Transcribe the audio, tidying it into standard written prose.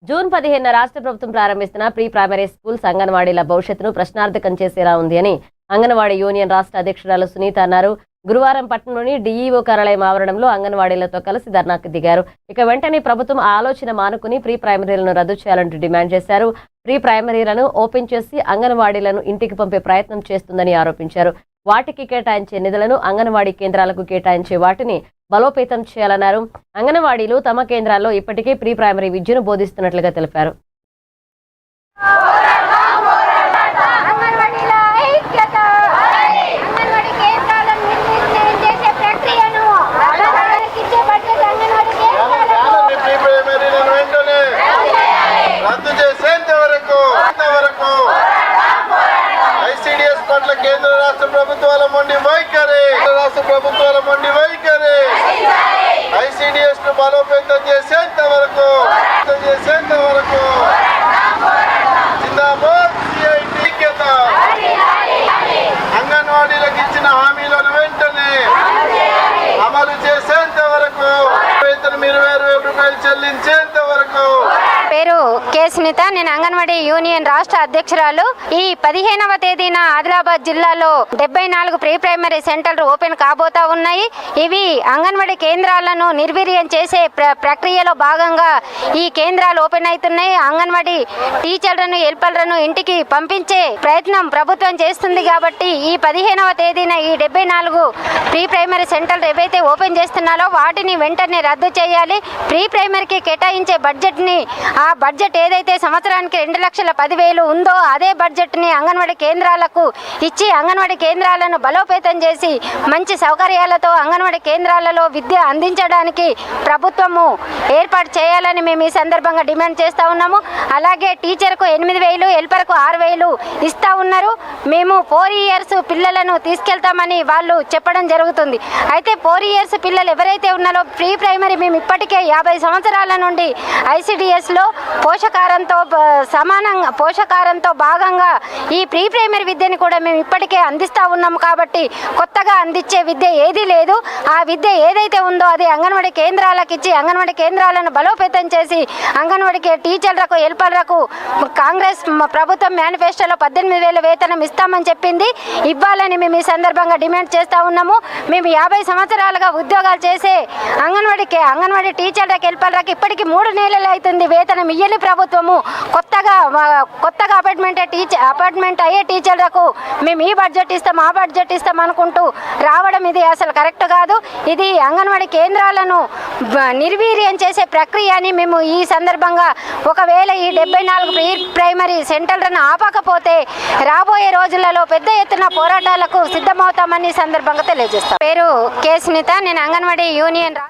June 15 రాష్ట్ర ప్రభుత్వం ప్రారంభిస్తున్న pre primary schools అంగన్వాడీల భవిష్యత్తును ప్రశ్నార్థకం చేసేలా ఉంది అని అంగన్వాడీ యూనియన్ రాష్ట్ర అధ్యక్షురాలు సునీత అన్నారు. గురువారం పట్టణంలోని డీఈఓ కార్యాలయం ఆవరణంలో అంగన్వాడీలతో కలిసి ధర్నాకు దిగారు. ఇక వెంటనే ప్రభుత్వం ఆలోచన మానుకుని ప్రీ ప్రైమరీలను రద్దు చేయాలంటూ డిమాండ్ చేశారు. ప్రీ ప్రైమరీలను ఓపెన్ చేసి అంగన్వాడీలను ఇంటికి పంపే ప్రయత్నం చేస్తుందని ఆరోపించారు. వాటికి కేటాయించే నిధులను అంగన్వాడీ కేంద్రాలకు కేటాయించే వాటిని బలోపేతం చేయాలన్నారు. అంగన్వాడీలు తమ కేంద్రాల్లో ఇప్పటికే ప్రీ ప్రైమరీ విద్యను బోధిస్తున్నట్లుగా తెలిపారు. కేంద్ర రాష్ట్ర ప్రభుత్వాల మొండి వైఖరి ఐసిడిఎస్ ను బలోపేతం చేసేంత వరకు జిందాబాద్ సిఐటి ఐక్యత. అంగన్వాడీలకు ఇచ్చిన హామీలను వెంటనే అమలు చేసేంత వరకు, వేతనం 20,000 రూపాయలు చెల్లించేంత వరకు. పేరు కె సునీత, నేను అంగన్వాడీ యూనియన్ రాష్ట్ర అధ్యక్షురాలు. ఈ 15వ తేదీన ఆదిలాబాద్ జిల్లాలో 74 ప్రీ ప్రైమరీ సెంటర్లు ఓపెన్ కాబోతా ఉన్నాయి. ఇవి అంగన్వాడీ కేంద్రాలను నిర్వీర్యం చేసే ప్రక్రియలో భాగంగా ఈ కేంద్రాలు ఓపెన్ అవుతున్నాయి. అంగన్వాడీ టీచర్లను హెల్పర్లను ఇంటికి పంపించే ప్రయత్నం ప్రభుత్వం చేస్తుంది. కాబట్టి ఈ 15వ తేదీన ఈ 74 ప్రీ ప్రైమరీ సెంటర్లు ఏవైతే ఓపెన్ చేస్తున్నారో వాటిని వెంటనే రద్దు చేయాలి. ప్రీ ప్రైమరీకి కేటాయించే బడ్జెట్ని, ఆ బడ్జెట్ ఏదైతే సంవత్సరానికి 2,10,000 ఉందో అదే బడ్జెట్ని అంగన్వాడీ కేంద్రాలకు ఇచ్చి అంగన్వాడీ కేంద్రాలను బలోపేతం చేసి మంచి సౌకర్యాలతో అంగన్వాడీ కేంద్రాలలో విద్య అందించడానికి ప్రభుత్వము ఏర్పాటు చేయాలని మేము ఈ సందర్భంగా డిమాండ్ చేస్తూ ఉన్నాము. అలాగే టీచర్కు 8,000, హెల్పర్కు 6,000 ఇస్తూ ఉన్నారు. మేము 4 ఇయర్స్ పిల్లలను తీసుకెళ్తామని వాళ్ళు చెప్పడం జరుగుతుంది. అయితే 4 ఇయర్స్ పిల్లలు ఎవరైతే ఉన్నారో ప్రీ ప్రైమరీ మేము ఇప్పటికే 50 సంవత్సరాల నుండి ఐసిడిఎస్లో పోషకారంతో భాగంగా ఈ ప్రీ ప్రైమరీ విద్యని కూడా మేము ఇప్పటికే అందిస్తూ ఉన్నాము. కాబట్టి కొత్తగా అందించే విద్య ఏదీ లేదు. ఆ విద్య ఏదైతే ఉందో అది అంగన్వాడీ కేంద్రాలకు ఇచ్చి అంగన్వాడీ కేంద్రాలను బలోపేతం చేసి అంగన్వాడీ టీచర్లకు, హెల్పర్లకు కాంగ్రెస్ ప్రభుత్వం మేనిఫెస్టోలో 18,000 వేతనం ఇస్తామని చెప్పింది. ఇవ్వాలని మేము ఈ సందర్భంగా డిమాండ్ చేస్తూ ఉన్నాము. మేము 50 సంవత్సరాలుగా ఉద్యోగాలు చేసే అంగన్వాడీ టీచర్లకు, హెల్పర్లకు ఇప్పటికీ 3 నెలలు అవుతుంది వేతనం ఇయ్యని ప్రభుత్వము. కొత్తగా అపార్ట్మెంట్ అయ్యే టీచర్లకు మేము ఈ బడ్జెట్ ఇస్తాం, ఆ బడ్జెట్ ఇస్తాం అనుకుంటూ రావడం ఇది అసలు కరెక్ట్ కాదు. ఇది అంగన్వాడీ కేంద్రాలను నిర్వీర్యం చేసే ప్రక్రియ అని మేము ఈ సందర్భంగా, ఒకవేళ ఈ 74 ప్రీ ప్రైమరీ సెంటర్లను ఆపకపోతే రాబోయే రోజులలో పెద్ద ఎత్తున పోరాటాలకు సిద్ధమవుతామని సందర్భంగా తెలియజేస్తాం. పేరు కె సునీత, నేను అంగన్వాడీ యూనియన్